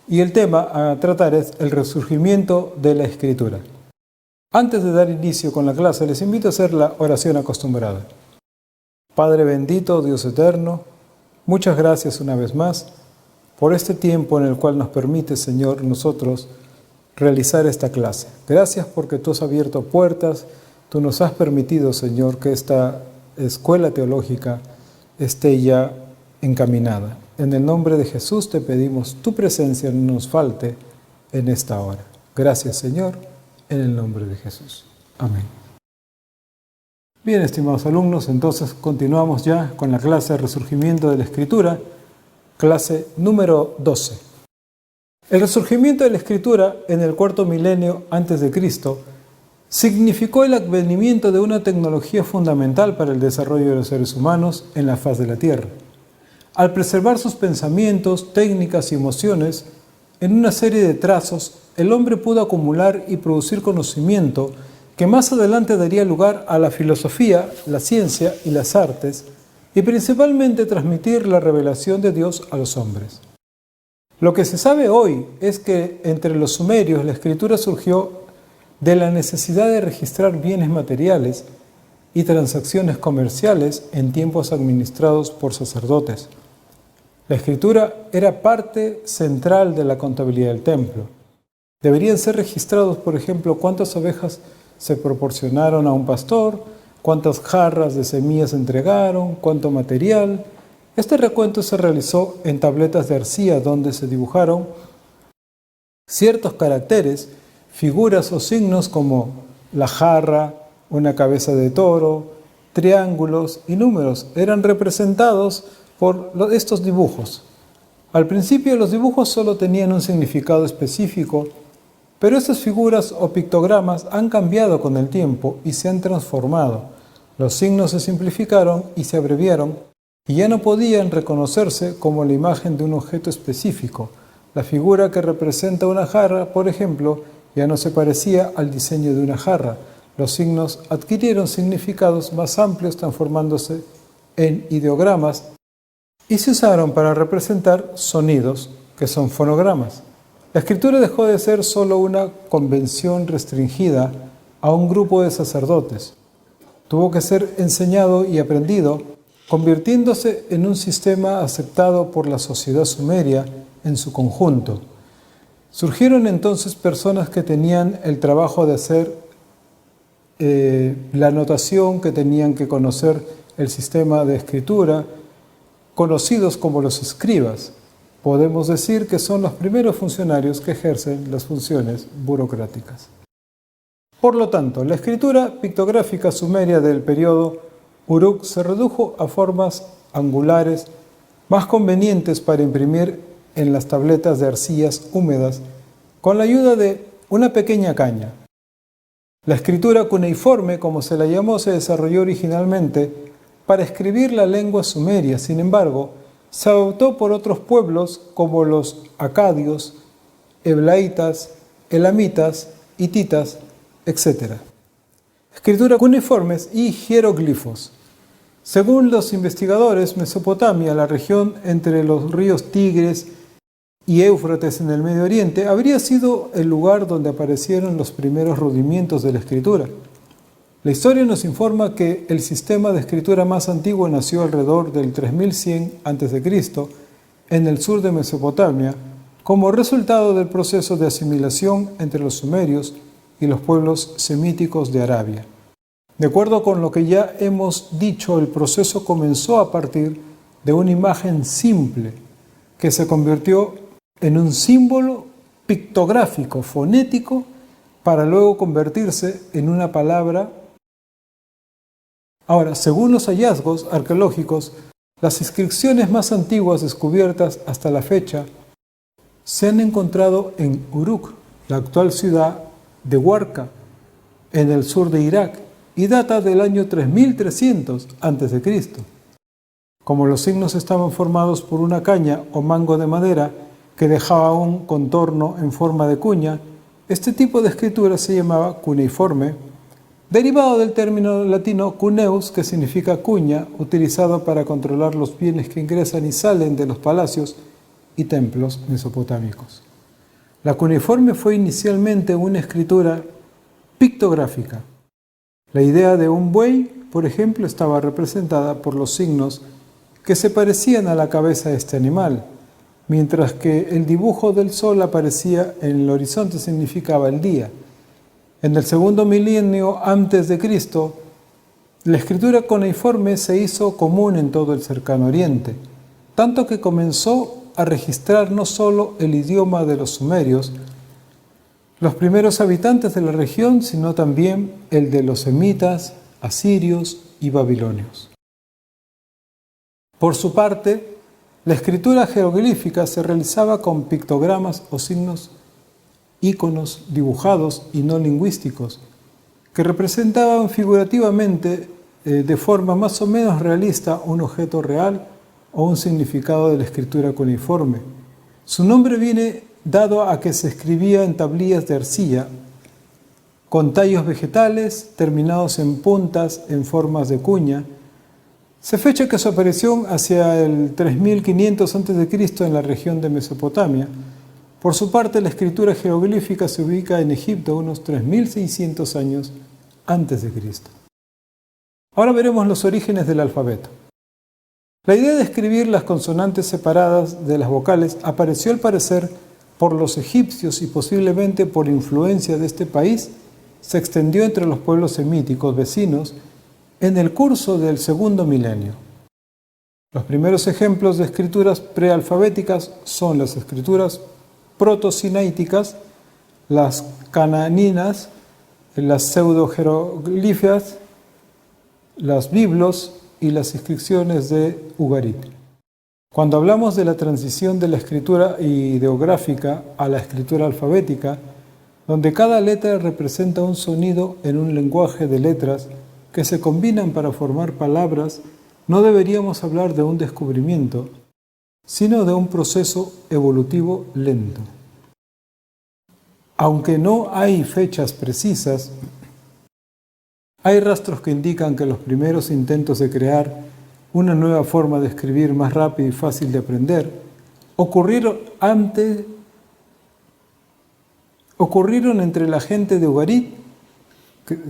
y el tema a tratar es el resurgimiento de la Escritura. Antes de dar inicio con la clase, les invito a hacer la oración acostumbrada. Padre bendito, Dios eterno, muchas gracias una vez más por este tiempo en el cual nos permite, Señor, nosotros realizar esta clase. Gracias porque tú has abierto puertas, tú nos has permitido, Señor, que esta escuela teológica esté ya encaminada. En el nombre de Jesús te pedimos tu presencia no nos falte en esta hora. Gracias, Señor, en el nombre de Jesús. Amén. Bien, estimados alumnos, entonces continuamos ya con la clase de resurgimiento de la Escritura, clase número 12. El resurgimiento de la Escritura en el cuarto milenio antes de Cristo significó el advenimiento de una tecnología fundamental para el desarrollo de los seres humanos en la faz de la Tierra. Al preservar sus pensamientos, técnicas y emociones en una serie de trazos, el hombre pudo acumular y producir conocimiento que más adelante daría lugar a la filosofía, la ciencia y las artes, y principalmente transmitir la revelación de Dios a los hombres. Lo que se sabe hoy es que entre los sumerios la escritura surgió de la necesidad de registrar bienes materiales y transacciones comerciales en tiempos administrados por sacerdotes. La escritura era parte central de la contabilidad del templo. Deberían ser registrados, por ejemplo, cuántas ovejas se proporcionaron a un pastor, cuántas jarras de semillas entregaron, cuánto material. Este recuento se realizó en tabletas de arcilla donde se dibujaron ciertos caracteres, figuras o signos como la jarra, una cabeza de toro, triángulos y números. Eran representados por estos dibujos. Al principio los dibujos solo tenían un significado específico, pero estas figuras o pictogramas han cambiado con el tiempo y se han transformado. Los signos se simplificaron y se abreviaron y ya no podían reconocerse como la imagen de un objeto específico. La figura que representa una jarra, por ejemplo, ya no se parecía al diseño de una jarra. Los signos adquirieron significados más amplios, transformándose en ideogramas y se usaron para representar sonidos, que son fonogramas. La escritura dejó de ser solo una convención restringida a un grupo de sacerdotes. Tuvo que ser enseñado y aprendido, convirtiéndose en un sistema aceptado por la sociedad sumeria en su conjunto. Surgieron entonces personas que tenían el trabajo de hacer la anotación, que tenían que conocer el sistema de escritura, conocidos como los escribas. Podemos decir que son los primeros funcionarios que ejercen las funciones burocráticas. Por lo tanto, la escritura pictográfica sumeria del periodo Uruk se redujo a formas angulares más convenientes para imprimir en las tabletas de arcillas húmedas con la ayuda de una pequeña caña. La escritura cuneiforme, como se la llamó, se desarrolló originalmente para escribir la lengua sumeria. Sin embargo, se adoptó por otros pueblos como los acadios, eblaitas, elamitas, hititas, etc. Escritura cuneiformes y jeroglifos. Según los investigadores, Mesopotamia, la región entre los ríos Tigres y Éufrates en el Medio Oriente, habría sido el lugar donde aparecieron los primeros rudimientos de la escritura. La historia nos informa que el sistema de escritura más antiguo nació alrededor del 3100 a.C. en el sur de Mesopotamia, como resultado del proceso de asimilación entre los sumerios y los pueblos semíticos de Arabia. De acuerdo con lo que ya hemos dicho, el proceso comenzó a partir de una imagen simple que se convirtió en un símbolo pictográfico, fonético, para luego convertirse en una palabra. Ahora, según los hallazgos arqueológicos, las inscripciones más antiguas descubiertas hasta la fecha se han encontrado en Uruk, la actual ciudad de Warka, en el sur de Irak, y data del año 3300 a.C. Como los signos estaban formados por una caña o mango de madera que dejaba un contorno en forma de cuña, este tipo de escritura se llamaba cuneiforme, derivado del término latino cuneus, que significa cuña, utilizado para controlar los bienes que ingresan y salen de los palacios y templos mesopotámicos. La cuneiforme fue inicialmente una escritura pictográfica. La idea de un buey, por ejemplo, estaba representada por los signos que se parecían a la cabeza de este animal, mientras que el dibujo del sol aparecía en el horizonte significaba el día. En el segundo milenio antes de Cristo, la escritura cuneiforme se hizo común en todo el cercano Oriente, tanto que comenzó a registrar no solo el idioma de los sumerios, los primeros habitantes de la región, sino también el de los semitas, asirios y babilonios. Por su parte, la escritura jeroglífica se realizaba con pictogramas o signos, íconos dibujados y no lingüísticos, que representaban figurativamente de forma más o menos realista un objeto real o un significado de la escritura cuneiforme. Su nombre viene dado a que se escribía en tablillas de arcilla, con tallos vegetales terminados en puntas en formas de cuña. Se fecha que su aparición hacia el 3500 a.C. en la región de Mesopotamia. Por su parte, la escritura jeroglífica se ubica en Egipto unos 3600 años antes de Cristo. Ahora veremos los orígenes del alfabeto. La idea de escribir las consonantes separadas de las vocales apareció al parecer por los egipcios y posiblemente por influencia de este país se extendió entre los pueblos semíticos vecinos en el curso del segundo milenio. Los primeros ejemplos de escrituras prealfabéticas son las escrituras proto-sinaíticas, las cananinas, las pseudo-jeroglíficas, las biblos y las inscripciones de Ugarit. Cuando hablamos de la transición de la escritura ideográfica a la escritura alfabética, donde cada letra representa un sonido en un lenguaje de letras que se combinan para formar palabras, no deberíamos hablar de un descubrimiento, sino de un proceso evolutivo lento. Aunque no hay fechas precisas, hay rastros que indican que los primeros intentos de crear una nueva forma de escribir más rápida y fácil de aprender ocurrieron entre la gente de Ugarit,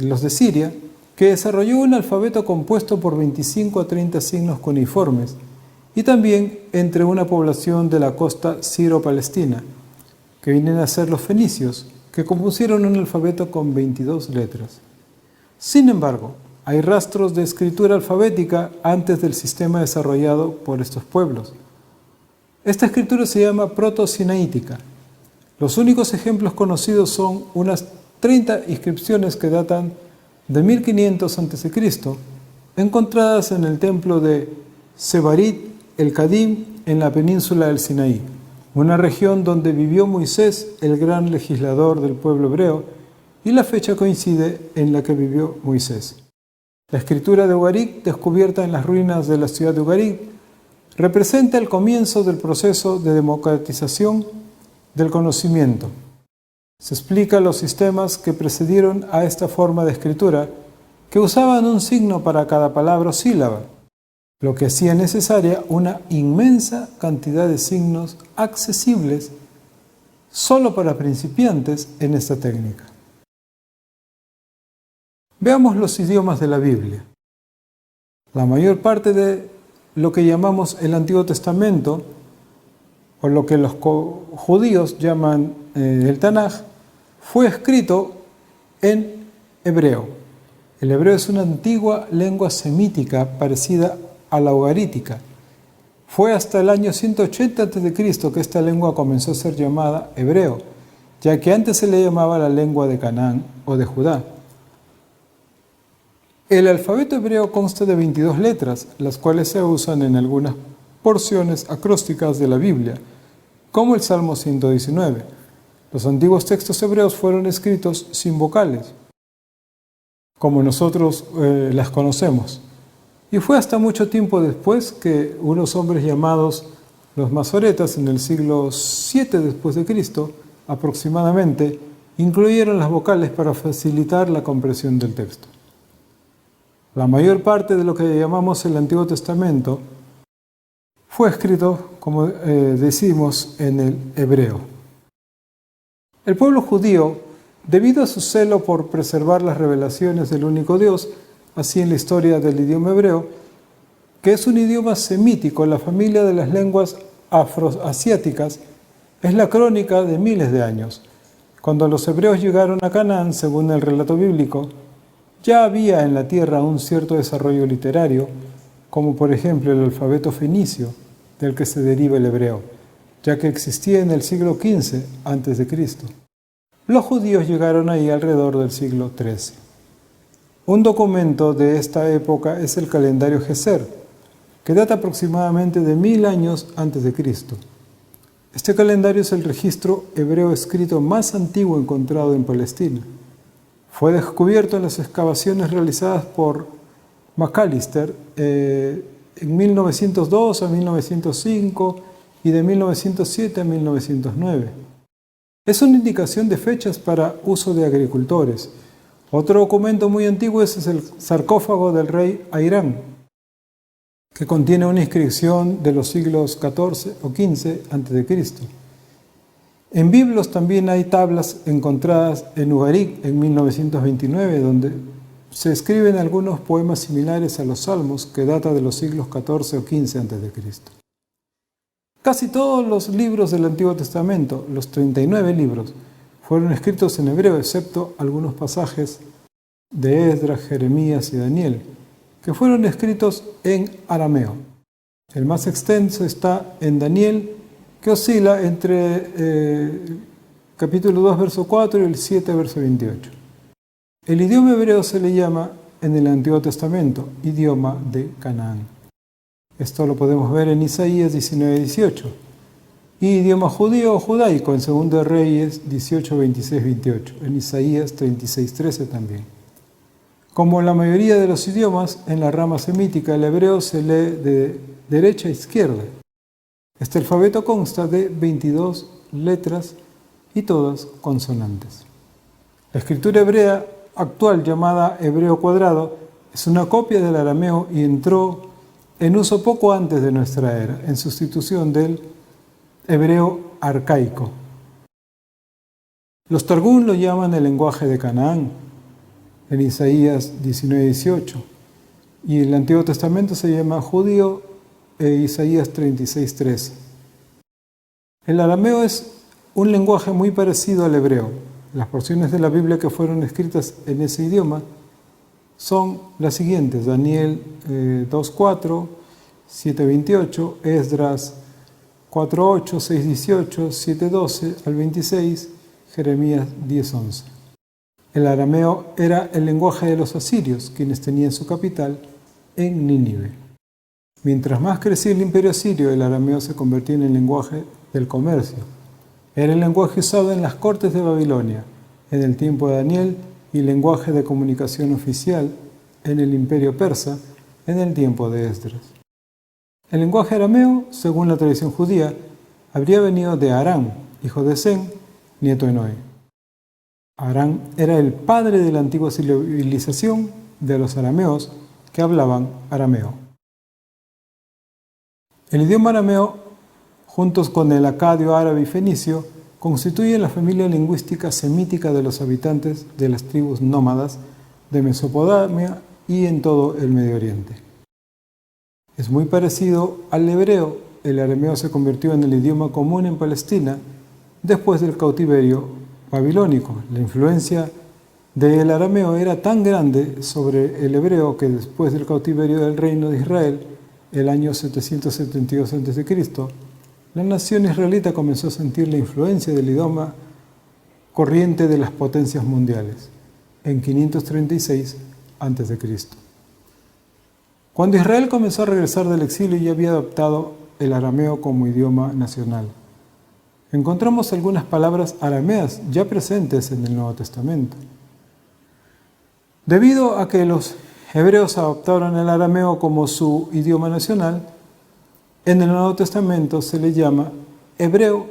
los de Siria, que desarrolló un alfabeto compuesto por 25 a 30 signos cuneiformes, y también entre una población de la costa siro-palestina, que vienen a ser los fenicios, que compusieron un alfabeto con 22 letras. Sin embargo, hay rastros de escritura alfabética antes del sistema desarrollado por estos pueblos. Esta escritura se llama proto-sinaítica. Los únicos ejemplos conocidos son unas 30 inscripciones que datan de 1500 a.C., encontradas en el templo de Sebarit el-Kadim en la península del Sinaí, una región donde vivió Moisés, el gran legislador del pueblo hebreo, y la fecha coincide en la que vivió Moisés. La escritura de Ugarit, descubierta en las ruinas de la ciudad de Ugarit, representa el comienzo del proceso de democratización del conocimiento. Se explica los sistemas que precedieron a esta forma de escritura, que usaban un signo para cada palabra o sílaba, lo que hacía necesaria una inmensa cantidad de signos accesibles solo para principiantes en esta técnica. Veamos los idiomas de la Biblia. La mayor parte de lo que llamamos el Antiguo Testamento, o lo que los judíos llaman el Tanaj, fue escrito en hebreo. El hebreo es una antigua lengua semítica parecida a la ugarítica. Fue hasta el año 180 a.C. que esta lengua comenzó a ser llamada hebreo, ya que antes se le llamaba la lengua de Canaán o de Judá. El alfabeto hebreo consta de 22 letras, las cuales se usan en algunas porciones acrósticas de la Biblia, como el Salmo 119. Los antiguos textos hebreos fueron escritos sin vocales, como nosotros las conocemos. Y fue hasta mucho tiempo después que unos hombres llamados los masoretas, en el siglo VII después de Cristo, aproximadamente, incluyeron las vocales para facilitar la comprensión del texto. La mayor parte de lo que llamamos el Antiguo Testamento fue escrito, como decimos, en el hebreo. El pueblo judío, debido a su celo por preservar las revelaciones del único Dios, así en la historia del idioma hebreo, que es un idioma semítico, la familia de las lenguas afroasiáticas, es la crónica de miles de años. Cuando los hebreos llegaron a Canaán, según el relato bíblico, ya había en la tierra un cierto desarrollo literario, como por ejemplo el alfabeto fenicio, del que se deriva el hebreo, ya que existía en el siglo XV a.C. Los judíos llegaron ahí alrededor del siglo XIII. Un documento de esta época es el calendario Geser, que data aproximadamente de 1000 años antes de Cristo. Este calendario es el registro hebreo escrito más antiguo encontrado en Palestina. Fue descubierto en las excavaciones realizadas por Macalister en 1902 a 1905 y de 1907 a 1909. Es una indicación de fechas para uso de agricultores. Otro documento muy antiguo es el sarcófago del rey Airán, que contiene una inscripción de los siglos XIV o XV a.C. En Biblos también hay tablas encontradas en Ugarit en 1929, donde se escriben algunos poemas similares a los Salmos, que data de los siglos XIV o XV a.C. Casi todos los libros del Antiguo Testamento, los 39 libros, fueron escritos en hebreo, excepto algunos pasajes de Esdras, Jeremías y Daniel, que fueron escritos en arameo. El más extenso está en Daniel, que oscila entre capítulo 2, verso 4 y el 7, verso 28. El idioma hebreo se le llama en el Antiguo Testamento idioma de Canaán. Esto lo podemos ver en Isaías 19, 18. Y idioma judío o judaico en 2 Reyes 18, 26, 28. En Isaías 36, 13 también. Como en la mayoría de los idiomas, en la rama semítica el hebreo se lee de derecha a izquierda. Este alfabeto consta de 22 letras y todas consonantes. La escritura hebrea actual, llamada hebreo cuadrado, es una copia del arameo y entró en uso poco antes de nuestra era, en sustitución del hebreo arcaico. Los Targum lo llaman el lenguaje de Canaán, en Isaías 19, 18, y el Antiguo Testamento se llama judío, Isaías 36, 13. El arameo es un lenguaje muy parecido al hebreo. Las porciones de la Biblia que fueron escritas en ese idioma son las siguientes: Daniel 2.4, 7.28, Esdras 4.8, 6.18, 7.12 al 26, Jeremías 10.11. El arameo era el lenguaje de los asirios, quienes tenían su capital en Nínive. Mientras más crecía el imperio asirio, el arameo se convirtió en el lenguaje del comercio. Era el lenguaje usado en las cortes de Babilonia, en el tiempo de Daniel, y lenguaje de comunicación oficial en el imperio persa, en el tiempo de Esdras. El lenguaje arameo, según la tradición judía, habría venido de Aram, hijo de Sem, nieto de Noé. Aram era el padre de la antigua civilización de los arameos que hablaban arameo. El idioma arameo, juntos con el acadio, árabe y fenicio, constituyen la familia lingüística semítica de los habitantes de las tribus nómadas de Mesopotamia y en todo el Medio Oriente. Es muy parecido al hebreo. El arameo se convirtió en el idioma común en Palestina después del cautiverio babilónico. La influencia del arameo era tan grande sobre el hebreo que después del cautiverio del reino de Israel, el año 772 a.C., la nación israelita comenzó a sentir la influencia del idioma corriente de las potencias mundiales, en 536 a.C. Cuando Israel comenzó a regresar del exilio, ya había adoptado el arameo como idioma nacional. Encontramos algunas palabras arameas ya presentes en el Nuevo Testamento. Debido a que los hebreos adoptaron el arameo como su idioma nacional, en el Nuevo Testamento se le llama hebreo,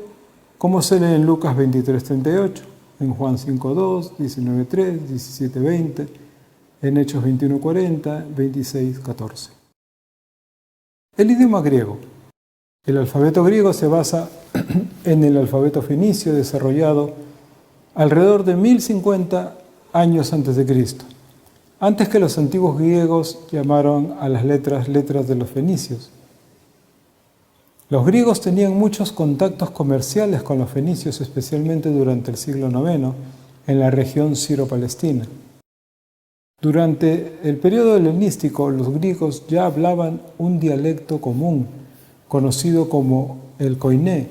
como se lee en Lucas 23:38, en Juan 5:2, 19:3, 17:20, en Hechos 21:40, 26:14. El idioma griego. El alfabeto griego se basa en el alfabeto fenicio desarrollado alrededor de 1050 años antes de Cristo, antes que los antiguos griegos llamaron a las letras de los fenicios. Los griegos tenían muchos contactos comerciales con los fenicios, especialmente durante el siglo IX, en la región siro-palestina. Durante el periodo helenístico, los griegos ya hablaban un dialecto común, conocido como el koiné,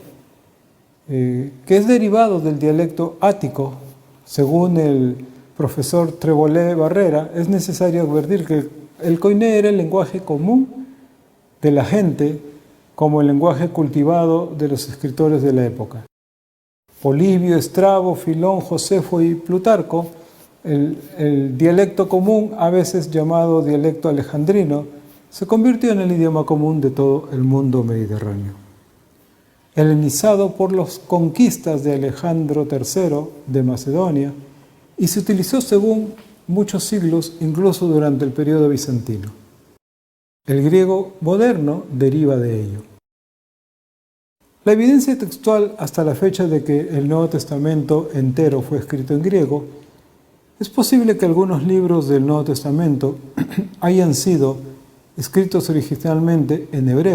que es derivado del dialecto ático. Según el profesor Trebolé Barrera, es necesario advertir que el koiné era el lenguaje común de la gente, como el lenguaje cultivado de los escritores de la época. Polibio, Estrabo, Filón, Josefo y Plutarco, el dialecto común, a veces llamado dialecto alejandrino, se convirtió en el idioma común de todo el mundo mediterráneo. Helenizado por las conquistas de Alejandro III de Macedonia, y se utilizó según muchos siglos, incluso durante el periodo bizantino. El griego moderno deriva de ello. La evidencia textual hasta la fecha de que el Nuevo Testamento entero fue escrito en griego. Es posible que algunos libros del Nuevo Testamento hayan sido escritos originalmente en hebreo,